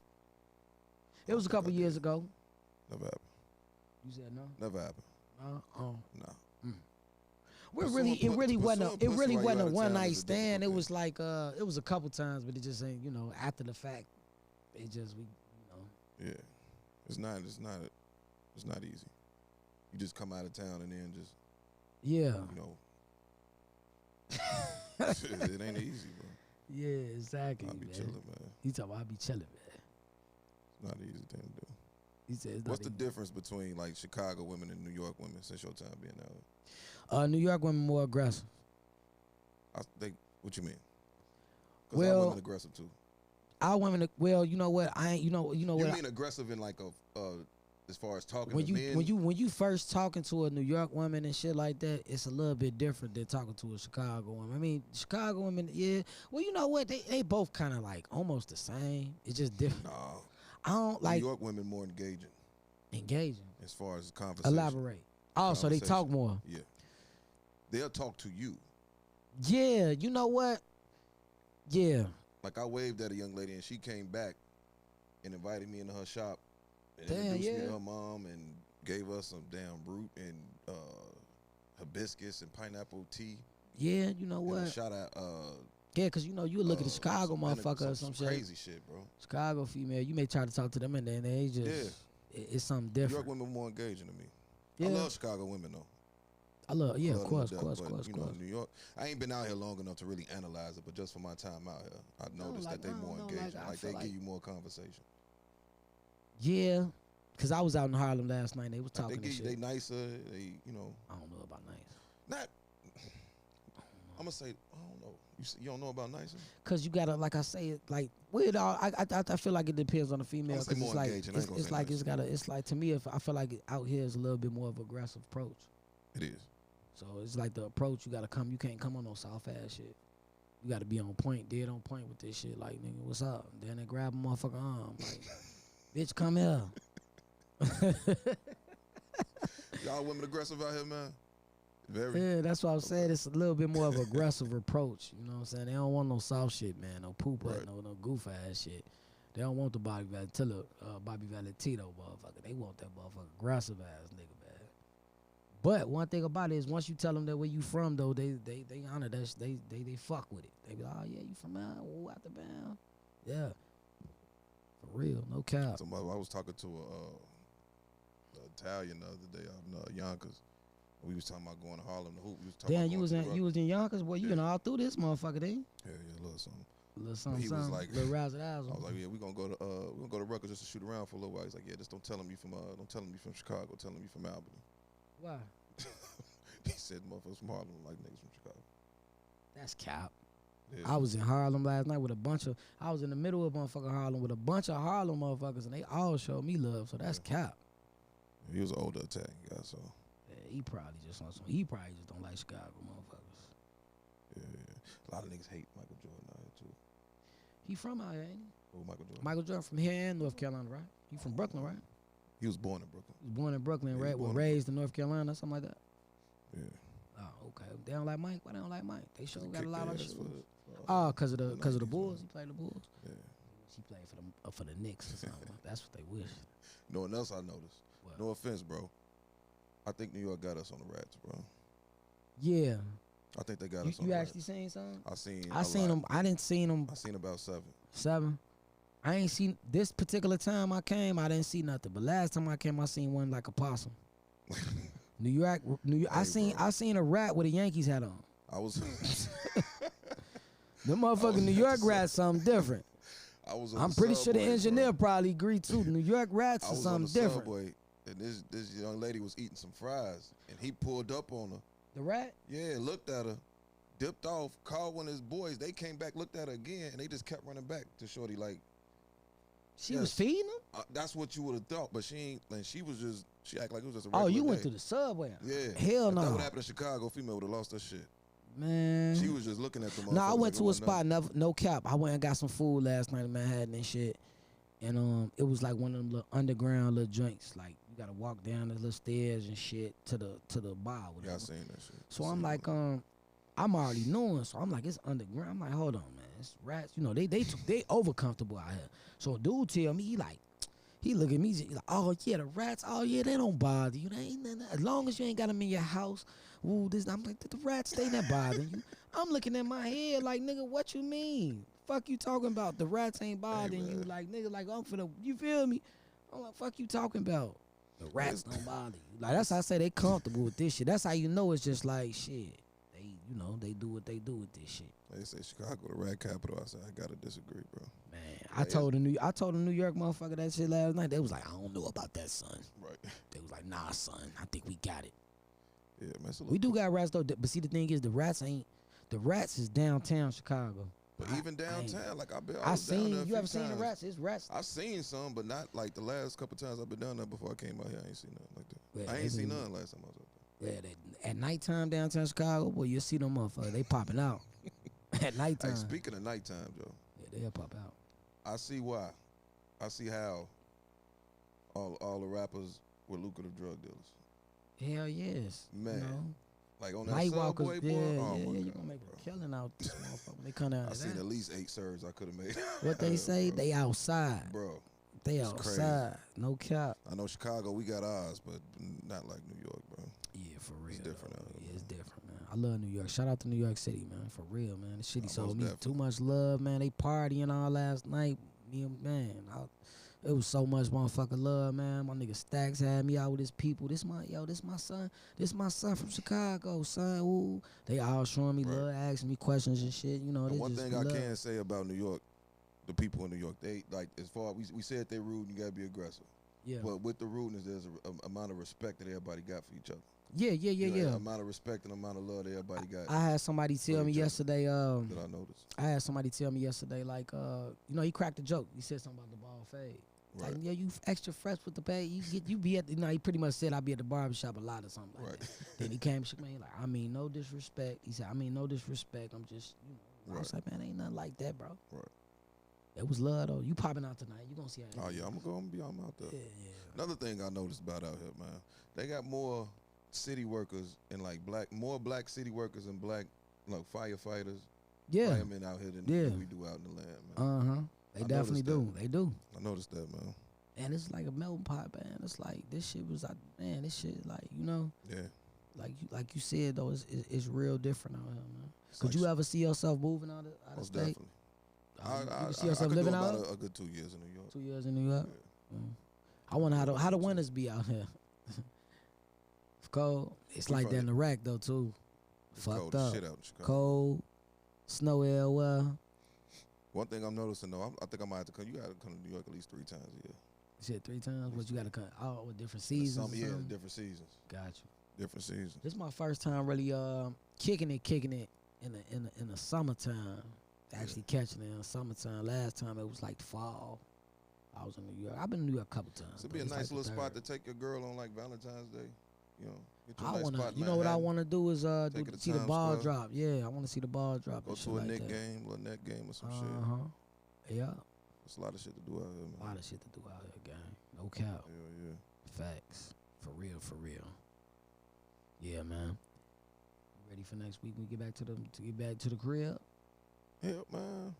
[SPEAKER 1] It was a
[SPEAKER 2] I think
[SPEAKER 1] couple
[SPEAKER 2] I
[SPEAKER 1] years
[SPEAKER 2] did.
[SPEAKER 1] ago.
[SPEAKER 2] Never happened.
[SPEAKER 1] You said no.
[SPEAKER 2] Never happened.
[SPEAKER 1] Oh.
[SPEAKER 2] Nah.
[SPEAKER 1] It
[SPEAKER 2] Pursuing
[SPEAKER 1] really wasn't.
[SPEAKER 2] pussy
[SPEAKER 1] It really
[SPEAKER 2] while you
[SPEAKER 1] wasn't a
[SPEAKER 2] out of
[SPEAKER 1] one
[SPEAKER 2] town
[SPEAKER 1] night
[SPEAKER 2] is a
[SPEAKER 1] stand. It
[SPEAKER 2] difficult
[SPEAKER 1] was like it was a couple times, but it just ain't. You know, after the fact, it just we.
[SPEAKER 2] Yeah. It's not easy. You just come out of town and then just,
[SPEAKER 1] Yeah.
[SPEAKER 2] you know. Shit, it ain't easy, bro.
[SPEAKER 1] Yeah, exactly.
[SPEAKER 2] I be
[SPEAKER 1] man.
[SPEAKER 2] chilling, man.
[SPEAKER 1] He talking about I be chilling, man.
[SPEAKER 2] It's not an easy thing to do.
[SPEAKER 1] He said it's
[SPEAKER 2] What's
[SPEAKER 1] not
[SPEAKER 2] the difference between like Chicago women and New York women since your time being out?
[SPEAKER 1] New York women more aggressive.
[SPEAKER 2] What you mean? Because
[SPEAKER 1] Well,
[SPEAKER 2] women aggressive too.
[SPEAKER 1] Our women, well, you know what? I ain't. You know
[SPEAKER 2] You
[SPEAKER 1] what?
[SPEAKER 2] mean aggressive in like as far as talking
[SPEAKER 1] When
[SPEAKER 2] to men?
[SPEAKER 1] when you first talking to a New York woman and shit like that, it's a little bit different than talking to a Chicago woman. I mean, Chicago women, yeah. Well, you know what? They both kind of like almost the same. It's just different.
[SPEAKER 2] Nah.
[SPEAKER 1] I don't like
[SPEAKER 2] New York women more engaging
[SPEAKER 1] engaging.
[SPEAKER 2] as far as conversation.
[SPEAKER 1] Elaborate. Oh, so they talk more.
[SPEAKER 2] Yeah. They'll talk to you.
[SPEAKER 1] Yeah, you know what? Yeah.
[SPEAKER 2] Like I waved at a young lady and she came back and invited me into her shop and
[SPEAKER 1] Damn,
[SPEAKER 2] introduced me
[SPEAKER 1] yeah.
[SPEAKER 2] to her mom and gave us some damn root and hibiscus and pineapple tea.
[SPEAKER 1] Yeah, you know
[SPEAKER 2] And a
[SPEAKER 1] what?
[SPEAKER 2] shot at
[SPEAKER 1] Yeah, cause you know you look at a Chicago motherfucker or some shit.
[SPEAKER 2] crazy shit, bro.
[SPEAKER 1] Chicago female, you may try to talk to them and then they just it's something
[SPEAKER 2] New York
[SPEAKER 1] different.
[SPEAKER 2] women more engaging to me.
[SPEAKER 1] Yeah,
[SPEAKER 2] I love Chicago women though.
[SPEAKER 1] I love. Yeah,
[SPEAKER 2] Love
[SPEAKER 1] of
[SPEAKER 2] them
[SPEAKER 1] course,
[SPEAKER 2] to
[SPEAKER 1] of
[SPEAKER 2] death,
[SPEAKER 1] course,
[SPEAKER 2] but,
[SPEAKER 1] of course,
[SPEAKER 2] you
[SPEAKER 1] of
[SPEAKER 2] know,
[SPEAKER 1] course.
[SPEAKER 2] New York. I ain't been out here long enough to really analyze it, but just for my time out here, I noticed
[SPEAKER 1] like-
[SPEAKER 2] that they
[SPEAKER 1] I don't
[SPEAKER 2] more
[SPEAKER 1] know, like,
[SPEAKER 2] engaging.
[SPEAKER 1] I
[SPEAKER 2] Like
[SPEAKER 1] feel
[SPEAKER 2] they
[SPEAKER 1] like-
[SPEAKER 2] give you more conversation.
[SPEAKER 1] Yeah, cause I was out in Harlem last night. And they was
[SPEAKER 2] Like
[SPEAKER 1] talking
[SPEAKER 2] they
[SPEAKER 1] and
[SPEAKER 2] give
[SPEAKER 1] shit.
[SPEAKER 2] you, they nicer. They, you know,
[SPEAKER 1] I don't know about nice.
[SPEAKER 2] not. I'm gonna say I don't know. You don't know about nicer?
[SPEAKER 1] Cause you gotta, like I say, it like with all. I feel like it depends on the female.
[SPEAKER 2] say
[SPEAKER 1] Cause
[SPEAKER 2] more
[SPEAKER 1] it's like
[SPEAKER 2] engaging. I ain't gonna
[SPEAKER 1] it's
[SPEAKER 2] say
[SPEAKER 1] like
[SPEAKER 2] nice.
[SPEAKER 1] it's gotta. It's like to me, if I feel like out here is a little bit more of an aggressive approach.
[SPEAKER 2] It is.
[SPEAKER 1] So it's like the approach. You gotta come. You can't come on no soft ass shit. You gotta be on point, dead on point with this shit. Like nigga, what's up? Then they grab a motherfucker arm. Like, bitch, come here.
[SPEAKER 2] Y'all women aggressive out here, man. Very.
[SPEAKER 1] Yeah, that's what I'm saying. It's a little bit more of an aggressive approach. You know what I'm saying? They don't want no soft shit, man. No poop,
[SPEAKER 2] Right.
[SPEAKER 1] no goof ass shit. They don't want the Bobby Valentino motherfucker. They want that motherfucker aggressive ass nigga, man. But one thing about it is once you tell them that where you from though, they honor that. They fuck with it. They be like, oh yeah, you from out the bound. Yeah, for real, no cap.
[SPEAKER 2] I was talking to a Italian the other day out in Yonkers. We was talking about going to Harlem to hoop. We was talking
[SPEAKER 1] Damn,
[SPEAKER 2] about
[SPEAKER 1] you was in Yonkers, boy. You been all through this motherfucker, then.
[SPEAKER 2] Yeah, a little something.
[SPEAKER 1] Little something,
[SPEAKER 2] He was like,
[SPEAKER 1] little razzle dazzle.
[SPEAKER 2] I was like, yeah, we gonna go to Rutgers just to shoot around for a little while. He's like, yeah, just don't tell him you from Chicago. Tell him you from Albany.
[SPEAKER 1] Why?
[SPEAKER 2] He said motherfuckers from Harlem like niggas from Chicago.
[SPEAKER 1] That's cap.
[SPEAKER 2] Yeah.
[SPEAKER 1] I was in Harlem last night with I was in the middle of motherfucking Harlem with a bunch of Harlem motherfuckers, and they all showed me love, so that's cap.
[SPEAKER 2] He was an older Italian guy, so.
[SPEAKER 1] Yeah, he probably just don't like Chicago motherfuckers.
[SPEAKER 2] Yeah. A lot of niggas hate Michael Jordan out here, too.
[SPEAKER 1] He from out here, ain't he?
[SPEAKER 2] Oh, Michael Jordan.
[SPEAKER 1] Michael Jordan from here in North Carolina, right? He from Brooklyn, right?
[SPEAKER 2] He was born in Brooklyn.
[SPEAKER 1] He was born in Brooklyn,
[SPEAKER 2] Yeah,
[SPEAKER 1] right? Was raised in North Carolina, something like that.
[SPEAKER 2] Yeah.
[SPEAKER 1] Oh, okay. They don't like Mike. Why they don't like Mike? They sure got a lot of shit.
[SPEAKER 2] Oh,
[SPEAKER 1] cause of the Bulls. He played the Bulls.
[SPEAKER 2] Yeah.
[SPEAKER 1] He played for the Knicks or something. That's what they wish.
[SPEAKER 2] You know what else I noticed?
[SPEAKER 1] What?
[SPEAKER 2] No offense, bro. I think New York got us on the rats, bro.
[SPEAKER 1] Yeah.
[SPEAKER 2] I think they got us on the
[SPEAKER 1] You
[SPEAKER 2] rats.
[SPEAKER 1] actually seen something?
[SPEAKER 2] I
[SPEAKER 1] seen them. I didn't seen them.
[SPEAKER 2] I seen about 7.
[SPEAKER 1] 7. I ain't seen this particular time I came. I didn't see nothing. But last time I came, I seen one like a possum. New York.
[SPEAKER 2] Hey,
[SPEAKER 1] I seen a rat with a Yankees hat on.
[SPEAKER 2] I was.
[SPEAKER 1] Them motherfucking New York rats something different. I'm pretty sure the engineer probably agreed too. New York rats is something different.
[SPEAKER 2] Subway, and this young lady was eating some fries, and he pulled up on her.
[SPEAKER 1] The rat?
[SPEAKER 2] Yeah, looked at her, dipped off, called one of his boys. They came back, looked at her again, and they just kept running back to Shorty like.
[SPEAKER 1] She was feeding him?
[SPEAKER 2] That's what you would have thought, but she ain't. Like, she acted like it was just a regular
[SPEAKER 1] Oh, you went
[SPEAKER 2] day.
[SPEAKER 1] to the subway?
[SPEAKER 2] Yeah.
[SPEAKER 1] Hell no.
[SPEAKER 2] That's what happened in Chicago. Female would have lost her shit.
[SPEAKER 1] Man.
[SPEAKER 2] She was just looking at the motherfuckers.
[SPEAKER 1] No, I went
[SPEAKER 2] like
[SPEAKER 1] to a spot, no cap. I went and got some food last night in Manhattan and shit. And it was like one of them little underground little joints. Like you gotta walk down the little stairs and shit to the bar. Whatever.
[SPEAKER 2] Yeah, I seen that shit.
[SPEAKER 1] So I'm like, I'm already knowing. So I'm like, it's underground. I'm like, hold on, man. It's rats. You know, they over comfortable out here. So a dude tell me, he look at me, he like, oh yeah, the rats, oh yeah, they don't bother you. They ain't nothing. As long as you ain't got them in your house, ooh, this. I'm like, the rats, they not bothering you. I'm looking at my head like, nigga, what you mean? Fuck you talking about? The rats ain't bothering you. Like, nigga, like I'm finna, you feel me? I'm like, fuck you talking about? The rats don't bother you. Like that's how I say they comfortable with this shit. That's how you know it's just like shit. They do what they do with this shit.
[SPEAKER 2] They say Chicago the rat capital. I said I gotta disagree, bro.
[SPEAKER 1] Man, I told the New York motherfucker that shit last night. They was like, I don't know about that, son.
[SPEAKER 2] Right.
[SPEAKER 1] They was like, nah, son. I think we got it.
[SPEAKER 2] Yeah, man.
[SPEAKER 1] We do got rats though, but see the thing is the rats is downtown Chicago.
[SPEAKER 2] But even downtown, like
[SPEAKER 1] I seen you ever seen the rats? It's rats.
[SPEAKER 2] I seen some, but not like the last couple times I've been down there before I came out here. I ain't seen nothing like that.
[SPEAKER 1] Yeah,
[SPEAKER 2] I ain't seen none last time I was out there.
[SPEAKER 1] Yeah, at nighttime downtown Chicago, boy, you see them motherfuckers. They popping out at nighttime.
[SPEAKER 2] Hey, speaking of nighttime, Joe.
[SPEAKER 1] Yeah, they'll pop out.
[SPEAKER 2] I see why. I see how all the rappers were lucrative drug dealers.
[SPEAKER 1] Hell yes.
[SPEAKER 2] Man.
[SPEAKER 1] You know?
[SPEAKER 2] Like on that
[SPEAKER 1] Night
[SPEAKER 2] Subway,
[SPEAKER 1] walkers,
[SPEAKER 2] boy.
[SPEAKER 1] yeah,
[SPEAKER 2] Oh my
[SPEAKER 1] you
[SPEAKER 2] God,
[SPEAKER 1] gonna make
[SPEAKER 2] bro.
[SPEAKER 1] a killing out this motherfucker. They come down.
[SPEAKER 2] I seen at least 8 serves I could have made.
[SPEAKER 1] What they say? They outside.
[SPEAKER 2] Bro.
[SPEAKER 1] They
[SPEAKER 2] it's
[SPEAKER 1] outside.
[SPEAKER 2] Crazy.
[SPEAKER 1] No cap.
[SPEAKER 2] I know Chicago, we got ours, but not like New York, bro.
[SPEAKER 1] Yeah, for real.
[SPEAKER 2] It's different out here.
[SPEAKER 1] Yeah, it's different, man. I love New York. Shout out to New York City, man. For real, man. The city showed me too much love, man. They partying all last night. Me and man, it was so much motherfucking love, man. My nigga Stacks had me out with his people. This my son. This my son from Chicago, son. Ooh. They all showing me love, asking me questions and shit. You know,
[SPEAKER 2] one thing I
[SPEAKER 1] love.
[SPEAKER 2] can say about New York, the people in New York, they like as far we said they're rude, you gotta be aggressive.
[SPEAKER 1] Yeah.
[SPEAKER 2] But with the rudeness, there's a amount of respect that everybody got for each other.
[SPEAKER 1] Yeah.
[SPEAKER 2] The amount of respect and amount of love that everybody got.
[SPEAKER 1] I had somebody tell me yesterday.
[SPEAKER 2] That I noticed.
[SPEAKER 1] I had somebody tell me yesterday, like, he cracked a joke. He said something about the ball fade.
[SPEAKER 2] Right.
[SPEAKER 1] Like, yeah, you extra fresh with the pay. You be at, he pretty much said I be at the barbershop a lot or something like that. Then he came and shook me like, I mean, no disrespect. He said, I mean, no disrespect. I'm just, I was like, man, ain't nothing like that, bro.
[SPEAKER 2] Right.
[SPEAKER 1] It was love though. You popping out tonight? You gonna see how?
[SPEAKER 2] Oh yeah, I'm out there.
[SPEAKER 1] Yeah.
[SPEAKER 2] Another thing I noticed about out here, man, they got more city workers and like more black city workers and black like firefighters.
[SPEAKER 1] Yeah.
[SPEAKER 2] Firemen out here than we do out in the land, man.
[SPEAKER 1] They definitely do. They do.
[SPEAKER 2] I noticed that, man.
[SPEAKER 1] And it's like a melting pot, man. It's like this shit was like, man, this shit like, you know.
[SPEAKER 2] Yeah.
[SPEAKER 1] Like you said though, it's real different out here, man.
[SPEAKER 2] It's
[SPEAKER 1] Could
[SPEAKER 2] like
[SPEAKER 1] you ever see yourself moving out of
[SPEAKER 2] most
[SPEAKER 1] state?
[SPEAKER 2] definitely.
[SPEAKER 1] You could see
[SPEAKER 2] I
[SPEAKER 1] yourself
[SPEAKER 2] could
[SPEAKER 1] living
[SPEAKER 2] do
[SPEAKER 1] out?
[SPEAKER 2] about a good 2 years in New York.
[SPEAKER 1] 2 years in New York.
[SPEAKER 2] Yeah.
[SPEAKER 1] I wonder how the winters be out here. It's cold. It's like that in Iraq though too.
[SPEAKER 2] It's
[SPEAKER 1] Fucked
[SPEAKER 2] cold
[SPEAKER 1] up.
[SPEAKER 2] as shit out in Chicago.
[SPEAKER 1] Cold, snow everywhere.
[SPEAKER 2] One thing I'm noticing though, I think I might have to come. You gotta come to New York at least 3 times a year.
[SPEAKER 1] Shit, 3 times. What you gotta come out with different
[SPEAKER 2] In the
[SPEAKER 1] seasons?
[SPEAKER 2] summer,
[SPEAKER 1] or
[SPEAKER 2] yeah,
[SPEAKER 1] something?
[SPEAKER 2] different seasons.
[SPEAKER 1] Got you.
[SPEAKER 2] Different seasons.
[SPEAKER 1] This is my first time really kicking it in the summertime. Actually catching it in the summertime. Last time it was like fall. I was in New York. I've been to New York a couple times.
[SPEAKER 2] This would be a
[SPEAKER 1] It's
[SPEAKER 2] nice
[SPEAKER 1] like the
[SPEAKER 2] little spot
[SPEAKER 1] third.
[SPEAKER 2] to take your girl on like Valentine's Day. You know, get you a
[SPEAKER 1] I
[SPEAKER 2] nice
[SPEAKER 1] wanna,
[SPEAKER 2] spot in
[SPEAKER 1] you know what I
[SPEAKER 2] Manhattan.
[SPEAKER 1] want to do is
[SPEAKER 2] Take her to
[SPEAKER 1] see the
[SPEAKER 2] Times
[SPEAKER 1] ball
[SPEAKER 2] Square.
[SPEAKER 1] drop. Yeah, I want to see the ball drop.
[SPEAKER 2] Go
[SPEAKER 1] and shit
[SPEAKER 2] to a
[SPEAKER 1] like
[SPEAKER 2] Knick
[SPEAKER 1] that.
[SPEAKER 2] game, little net game or some shit.
[SPEAKER 1] Yeah,
[SPEAKER 2] There's a lot of shit to do out here,
[SPEAKER 1] a
[SPEAKER 2] man.
[SPEAKER 1] lot of shit to do out here, gang. No cap.
[SPEAKER 2] Yeah.
[SPEAKER 1] Facts. For real, for real. Yeah, man. Ready for next week? We get back to the crib.
[SPEAKER 2] Yeah, man.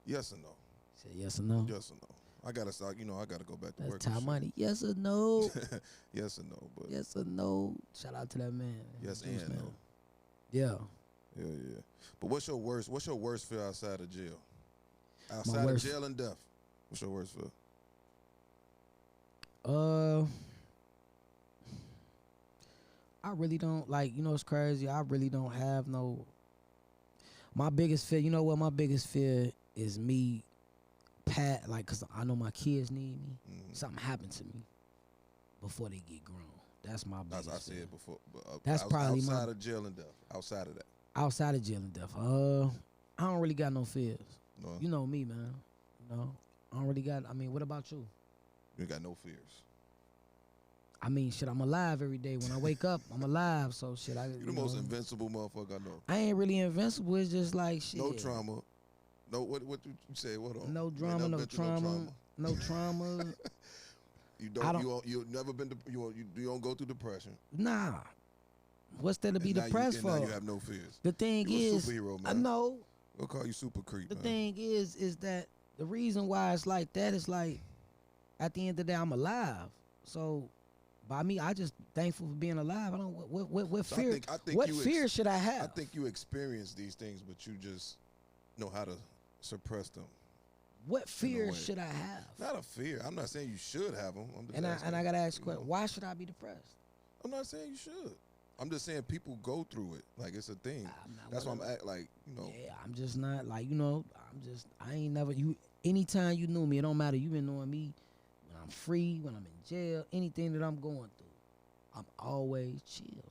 [SPEAKER 2] Yes or no?
[SPEAKER 1] Say yes or no.
[SPEAKER 2] Yes or no? I gotta start. You know, I gotta go back to
[SPEAKER 1] That's
[SPEAKER 2] work.
[SPEAKER 1] time
[SPEAKER 2] and
[SPEAKER 1] money. Yes or no.
[SPEAKER 2] shit. Yes or no? But
[SPEAKER 1] Yes or no. Shout out to that man.
[SPEAKER 2] yes
[SPEAKER 1] Juice
[SPEAKER 2] and
[SPEAKER 1] man.
[SPEAKER 2] no.
[SPEAKER 1] Yeah.
[SPEAKER 2] Yeah. But what's your worst fear outside of jail? Outside of
[SPEAKER 1] worst-
[SPEAKER 2] jail and death. What's your worst fear?
[SPEAKER 1] I really don't like. You know, it's crazy. I really don't have no. My biggest fear. You know what? My biggest fear is me, like, cause I know my kids need me.
[SPEAKER 2] Mhm.
[SPEAKER 1] Something happened to me before they get grown. That's my
[SPEAKER 2] As
[SPEAKER 1] biggest
[SPEAKER 2] I
[SPEAKER 1] fear.
[SPEAKER 2] said before. But,
[SPEAKER 1] That's probably
[SPEAKER 2] outside
[SPEAKER 1] my-
[SPEAKER 2] of jail and death. Outside of that.
[SPEAKER 1] Outside of jail and death. I don't really got no fears.
[SPEAKER 2] No,
[SPEAKER 1] You know me, man. You know, I don't really got. I mean, what about you?
[SPEAKER 2] you got no fears.
[SPEAKER 1] I mean, shit. I'm alive every day. When I wake up, I'm alive. So shit.
[SPEAKER 2] You the most invincible motherfucker I know.
[SPEAKER 1] I ain't really invincible. It's just like shit.
[SPEAKER 2] No trauma. No, what you say? What on?
[SPEAKER 1] No
[SPEAKER 2] You ain't
[SPEAKER 1] drama.
[SPEAKER 2] never
[SPEAKER 1] No
[SPEAKER 2] been through
[SPEAKER 1] trauma. No trauma.
[SPEAKER 2] You
[SPEAKER 1] I
[SPEAKER 2] don't.
[SPEAKER 1] don't-
[SPEAKER 2] You never been. You don't go through depression.
[SPEAKER 1] Nah. What's there to be
[SPEAKER 2] And now
[SPEAKER 1] depressed
[SPEAKER 2] and
[SPEAKER 1] for?
[SPEAKER 2] Now you have no fears.
[SPEAKER 1] The thing
[SPEAKER 2] You a
[SPEAKER 1] is,
[SPEAKER 2] superhero,
[SPEAKER 1] I
[SPEAKER 2] man.
[SPEAKER 1] know.
[SPEAKER 2] We'll call you super creep,
[SPEAKER 1] The
[SPEAKER 2] man.
[SPEAKER 1] thing is that the reason why it's like that is like, at the end of the day, I'm alive. So, by me, I just thankful for being alive. I don't. What
[SPEAKER 2] So
[SPEAKER 1] fear?
[SPEAKER 2] I think
[SPEAKER 1] What
[SPEAKER 2] you
[SPEAKER 1] fear should I
[SPEAKER 2] I
[SPEAKER 1] have?
[SPEAKER 2] think you experience these things, but you just know how to suppress them.
[SPEAKER 1] What fear
[SPEAKER 2] way.
[SPEAKER 1] should I have?
[SPEAKER 2] Not a fear. I'm not saying you should have them. I'm just
[SPEAKER 1] And
[SPEAKER 2] asking,
[SPEAKER 1] I gotta ask a
[SPEAKER 2] you
[SPEAKER 1] question.
[SPEAKER 2] know.
[SPEAKER 1] Why should I be depressed?
[SPEAKER 2] I'm not saying you should. I'm just saying people go through it. Like it's a thing.
[SPEAKER 1] I'm not
[SPEAKER 2] That's why
[SPEAKER 1] one
[SPEAKER 2] I'm
[SPEAKER 1] of
[SPEAKER 2] at like,
[SPEAKER 1] Yeah, I'm just not like, I ain't never anytime you knew me, it don't matter. You been knowing me when I'm free, when I'm in jail, anything that I'm going through, I'm always chill.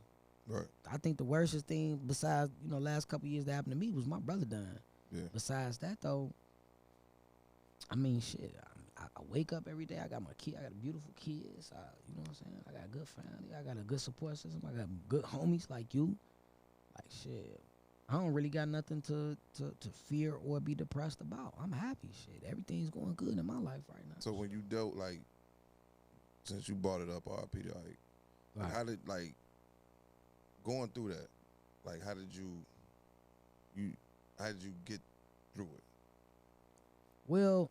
[SPEAKER 2] right.
[SPEAKER 1] I think the worstest thing besides, last couple years that happened to me was my brother dying.
[SPEAKER 2] Yeah.
[SPEAKER 1] Besides that though, I mean shit. I wake up every day. I got my kid. I got beautiful kids. You know what I'm saying? I got a good family. I got a good support system. I got good homies like you. Like shit. I don't really got nothing to fear or be depressed about. I'm happy. Shit. Everything's going good in my life right now.
[SPEAKER 2] So when you dealt like, since you brought it up, RP, like,
[SPEAKER 1] Right.
[SPEAKER 2] how did like going through that? Like, how did you get through it?
[SPEAKER 1] Well,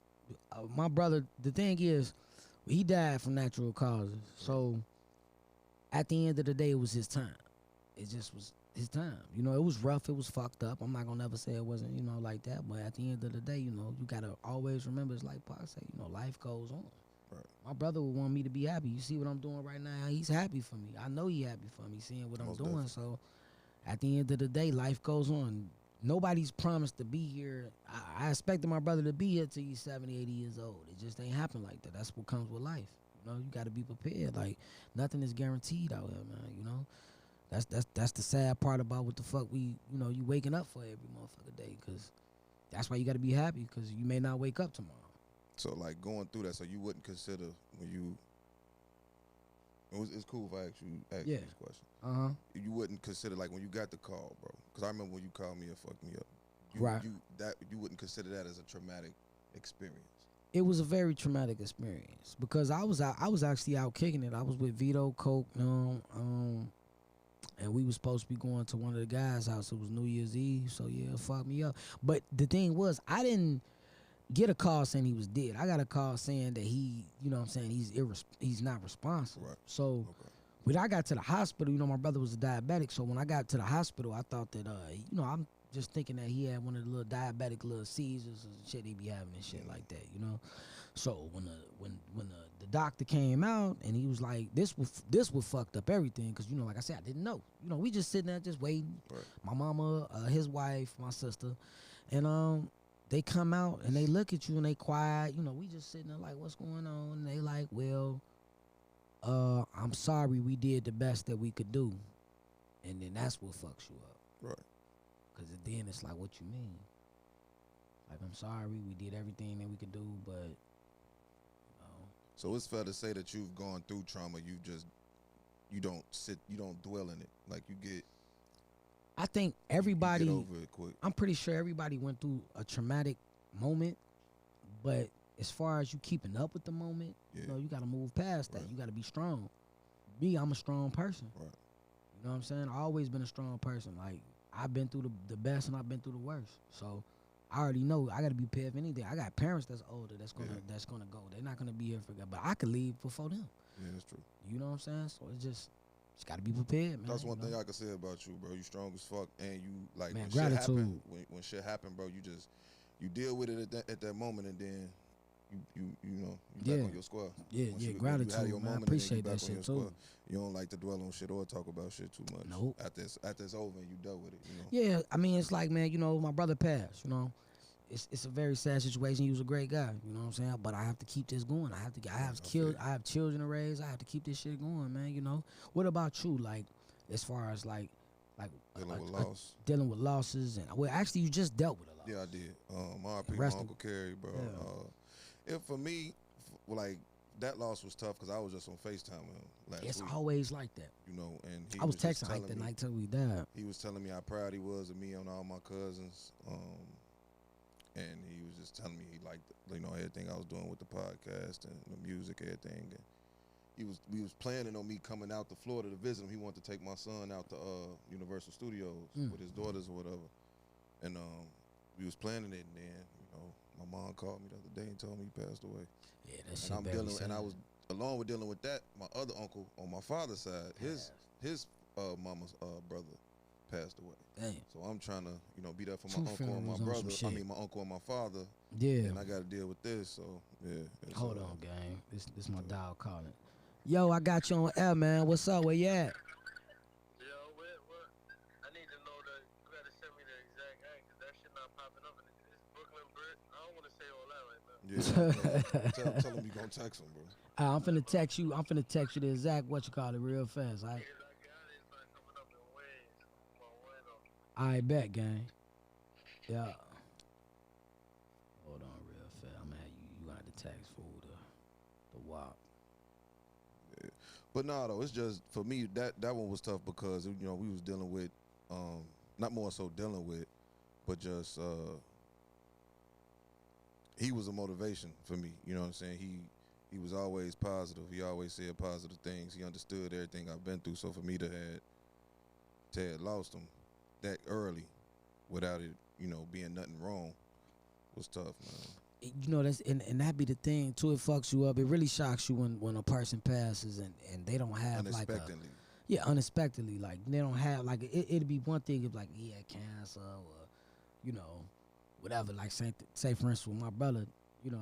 [SPEAKER 1] my brother, the thing is, he died from natural causes. So, at the end of the day, it was his time. It just was his time. It was rough. It was fucked up. I'm not going to ever say it wasn't, like that. But at the end of the day, you got to always remember, it's like Pac say, life goes on.
[SPEAKER 2] Right.
[SPEAKER 1] My brother would want me to be happy. You see what I'm doing right now? He's happy for me. I know he happy for me, seeing what
[SPEAKER 2] Most
[SPEAKER 1] I'm doing.
[SPEAKER 2] definitely.
[SPEAKER 1] So, at the end of the day, life goes on. Nobody's promised to be here. I expected my brother to be here till he's 70, 80 years old. It just ain't happen like that. That's what comes with life. You got to be prepared. Like, nothing is guaranteed out here, man, That's the sad part about what the fuck you waking up for every motherfucking day, because that's why you got to be happy, because you may not wake up tomorrow.
[SPEAKER 2] So like going through that, so you wouldn't consider when you. It's cool if I ask you
[SPEAKER 1] Yeah.
[SPEAKER 2] this question.
[SPEAKER 1] Uh-huh.
[SPEAKER 2] You wouldn't consider like when you got the call, bro. Because I remember when you called me and fucked me up.
[SPEAKER 1] Right.
[SPEAKER 2] You wouldn't consider that as a traumatic experience.
[SPEAKER 1] It was a very traumatic experience, because I was actually out kicking it. I was with Vito, Coke, And we was supposed to be going to one of the guys' house. It was New Year's Eve, so yeah, it fucked me up. But the thing was, I didn't get a call saying he was dead. I got a call saying that he, you know what I'm saying, he's not responsive.
[SPEAKER 2] Right.
[SPEAKER 1] So
[SPEAKER 2] Okay.
[SPEAKER 1] when I got to the hospital, my brother was a diabetic, so when I got to the hospital, I thought that, I'm just thinking that he had one of the little diabetic little seizures and shit he be having and shit like that. So when the doctor came out and he was like, this would fucked up everything, because like I said, I didn't know. We just sitting there just waiting.
[SPEAKER 2] Right.
[SPEAKER 1] My mama, his wife, my sister, and they come out and they look at you and they quiet. We just sitting there like, what's going on? And they like, well, I'm sorry, we did the best that we could do. And then that's what fucks you up.
[SPEAKER 2] Right.
[SPEAKER 1] Because then it's like, what you mean? Like, I'm sorry, we did everything that we could do, but,
[SPEAKER 2] So it's fair to say that you've gone through trauma. You don't dwell in it. Like, you get.
[SPEAKER 1] I think
[SPEAKER 2] You
[SPEAKER 1] everybody,
[SPEAKER 2] get over it quick.
[SPEAKER 1] I'm pretty sure everybody went through a traumatic moment, but as far as you keeping up with the moment,
[SPEAKER 2] Yeah.
[SPEAKER 1] you got to move past that.
[SPEAKER 2] Right.
[SPEAKER 1] You got to be strong. Me, I'm a strong person.
[SPEAKER 2] Right.
[SPEAKER 1] You know what I'm saying? I always been a strong person. Like, I've been through the best and I've been through the worst. So I already know I got to be prepared for anything. I got parents that's older that's gonna go. They're not gonna be here for God, but I could leave before them.
[SPEAKER 2] Yeah, that's true.
[SPEAKER 1] You know what I'm saying? So it's just got to be prepared, man.
[SPEAKER 2] That's one thing I can say about you, bro. You strong as fuck, and you like
[SPEAKER 1] Man,
[SPEAKER 2] when
[SPEAKER 1] gratitude.
[SPEAKER 2] shit happen. When shit happen, bro, you deal with it at that moment, and then you back on your squad.
[SPEAKER 1] Yeah,
[SPEAKER 2] Once
[SPEAKER 1] yeah,
[SPEAKER 2] you had
[SPEAKER 1] gratitude,
[SPEAKER 2] your
[SPEAKER 1] man. I
[SPEAKER 2] moment, and then you
[SPEAKER 1] appreciate
[SPEAKER 2] back
[SPEAKER 1] that
[SPEAKER 2] on
[SPEAKER 1] shit
[SPEAKER 2] your
[SPEAKER 1] too.
[SPEAKER 2] squad. You don't like to dwell on shit or talk about shit too much.
[SPEAKER 1] Nope.
[SPEAKER 2] After it's over and you dealt with it,
[SPEAKER 1] Yeah, I mean, it's like, man, my brother passed, It's a very sad situation. He was a great guy, you know what I'm saying? But I have to keep this going. I have children to raise. I have to keep this shit going, man, What about you? Like, as far as like
[SPEAKER 2] dealing with loss.
[SPEAKER 1] dealing with losses, and well, actually, you just dealt with a loss.
[SPEAKER 2] Yeah, I did. R.I.P. my
[SPEAKER 1] Rest in-
[SPEAKER 2] Uncle Kerry, bro.
[SPEAKER 1] Yeah.
[SPEAKER 2] If for me, like that loss was tough because I was just on FaceTime with him last
[SPEAKER 1] It's
[SPEAKER 2] week.
[SPEAKER 1] always like that.
[SPEAKER 2] And he
[SPEAKER 1] I was
[SPEAKER 2] just
[SPEAKER 1] texting like
[SPEAKER 2] telling
[SPEAKER 1] that
[SPEAKER 2] me-
[SPEAKER 1] night till we died.
[SPEAKER 2] He was telling me how proud he was of me and all my cousins. And he was just telling me he liked, everything I was doing with the podcast and the music, everything. And we was planning on me coming out to Florida to visit him. He wanted to take my son out to Universal Studios with his daughters or whatever. And we was planning it, and then my mom called me the other day and told me he passed away.
[SPEAKER 1] Yeah, that shit.
[SPEAKER 2] And I'm dealing, and I was along with dealing with that. My other uncle on my father's side, his mama's brother passed away.
[SPEAKER 1] Damn.
[SPEAKER 2] So I'm trying to, be there for
[SPEAKER 1] Two
[SPEAKER 2] my uncle and my
[SPEAKER 1] funerals on some
[SPEAKER 2] brother.
[SPEAKER 1] shit.
[SPEAKER 2] My uncle and my father.
[SPEAKER 1] Yeah.
[SPEAKER 2] And I got to deal with this. So yeah.
[SPEAKER 1] Hold on, gang. This my dog calling. Yo, I got you on air, man. What's up? Where you at?
[SPEAKER 3] Yo, what? I need to know you gotta send me the exact act, cause that shit not popping up. And it's Brooklyn Brit. I don't want to say all that right now.
[SPEAKER 2] Yeah. tell him you gonna text him, bro.
[SPEAKER 1] I'm finna text you. I'm finna text you the exact real fast. All right.
[SPEAKER 3] Because I got it, it's like coming up in waves. My way though.
[SPEAKER 1] I bet, gang. Yeah. Hold on, real fast. I'm gonna have you got the text for the WAP.
[SPEAKER 2] But no, though, it's just for me that one was tough because we was dealing with, not more so dealing with, but just he was a motivation for me. You know what I'm saying? He was always positive. He always said positive things. He understood everything I've been through. So for me to have lost him that early, without it, being nothing wrong, was tough, man.
[SPEAKER 1] That's and that be the thing too. It fucks you up. It really shocks you when a person passes and they don't have
[SPEAKER 2] Unexpectedly.
[SPEAKER 1] unexpectedly, like they don't have like it'd be one thing if like he had cancer or whatever. Like say for instance with my brother,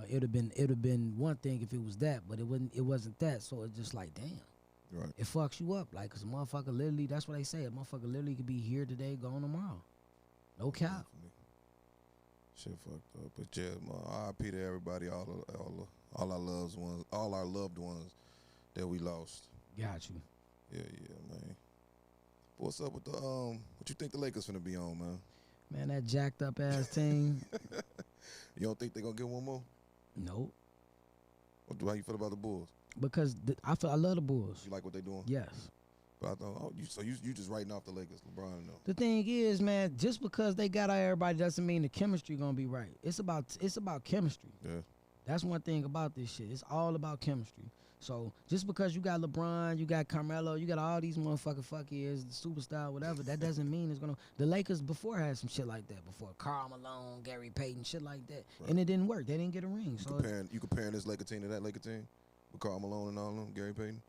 [SPEAKER 1] it'd have been one thing if it was that, but it wasn't that. So it's just like damn.
[SPEAKER 2] Right.
[SPEAKER 1] It fucks you up, like, cause a motherfucker literally, that's what they say. A motherfucker literally could be here today, gone tomorrow. No cap.
[SPEAKER 2] Shit fucked up, but yeah, RIP to everybody, all our loved ones that we lost.
[SPEAKER 1] Got you.
[SPEAKER 2] Yeah, man. What's up with the what you think the Lakers finna be on, man?
[SPEAKER 1] Man, that jacked up ass team.
[SPEAKER 2] You don't think they gonna get one more?
[SPEAKER 1] Nope.
[SPEAKER 2] How you feel about the Bulls?
[SPEAKER 1] Because I love the Bulls.
[SPEAKER 2] You like what they doing?
[SPEAKER 1] Yes.
[SPEAKER 2] But I thought, you just writing off the Lakers, LeBron, no.
[SPEAKER 1] The thing is, man, just because they got out everybody doesn't mean the chemistry gonna be right. It's about chemistry.
[SPEAKER 2] Yeah.
[SPEAKER 1] That's one thing about this shit. It's all about chemistry. So just because you got LeBron, you got Carmelo, you got all these motherfucking fuckers, the superstar, whatever, that doesn't mean it's gonna. The Lakers before had some shit like that before. Karl Malone, Gary Payton, shit like that,
[SPEAKER 2] Right.
[SPEAKER 1] and it didn't work. They didn't get a ring. So
[SPEAKER 2] You comparing this Laker team to that Laker team with Karl Malone and all them, Gary Payton.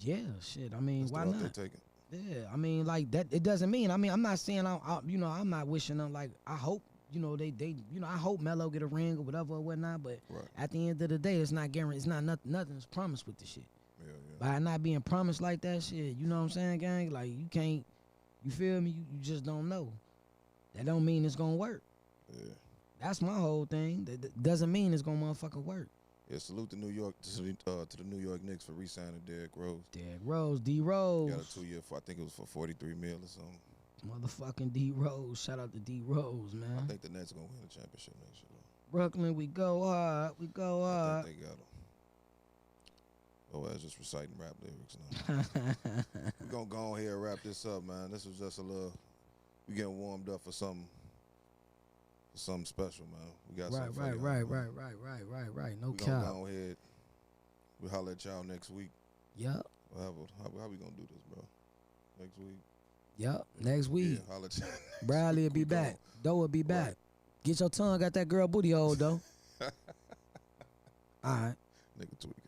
[SPEAKER 1] yeah, shit. I mean,
[SPEAKER 2] That's
[SPEAKER 1] why
[SPEAKER 2] the route
[SPEAKER 1] not?
[SPEAKER 2] they taking.
[SPEAKER 1] Yeah, I mean, like that. It doesn't mean. I mean, I'm not saying I'm not wishing them. Like, I hope I hope Melo get a ring or whatever or whatnot. But
[SPEAKER 2] Right.
[SPEAKER 1] at the end of the day, it's not guaranteed. It's not nothing's promised with the shit.
[SPEAKER 2] Yeah.
[SPEAKER 1] By not being promised like that shit, you know what I'm saying, gang? Like you can't. You feel me? You just don't know. That don't mean it's gonna work.
[SPEAKER 2] Yeah.
[SPEAKER 1] That's my whole thing. That doesn't mean it's gonna motherfucking work.
[SPEAKER 2] Yeah. Salute to New York to the New York Knicks for re-signing Derrick Rose.
[SPEAKER 1] Derrick Rose, D Rose,
[SPEAKER 2] Got a 2-year for I think it was for $43 million or something.
[SPEAKER 1] motherfucking D Rose. Shout out to D Rose, man.
[SPEAKER 2] I think the Nets are gonna win the championship next year.
[SPEAKER 1] Brooklyn, we go hard. We go
[SPEAKER 2] I
[SPEAKER 1] hard.
[SPEAKER 2] think they got them. Oh, I was just reciting rap lyrics now. We're gonna go on here and wrap this up, man. This was just a little. We getting warmed up for something special, man. We got something for y'all, man.
[SPEAKER 1] right. No
[SPEAKER 2] We gonna
[SPEAKER 1] cap.
[SPEAKER 2] go ahead. We'll holler at y'all next week.
[SPEAKER 1] Yup,
[SPEAKER 2] How we gonna do this, bro? Next week.
[SPEAKER 1] yup. Next week,
[SPEAKER 2] Yeah, holler at y'all.
[SPEAKER 1] Bradley will be
[SPEAKER 2] We gone.
[SPEAKER 1] back. Doe will be back.
[SPEAKER 2] Right.
[SPEAKER 1] Get your tongue out that girl booty hole, though. All right.
[SPEAKER 2] Nigga tweaking.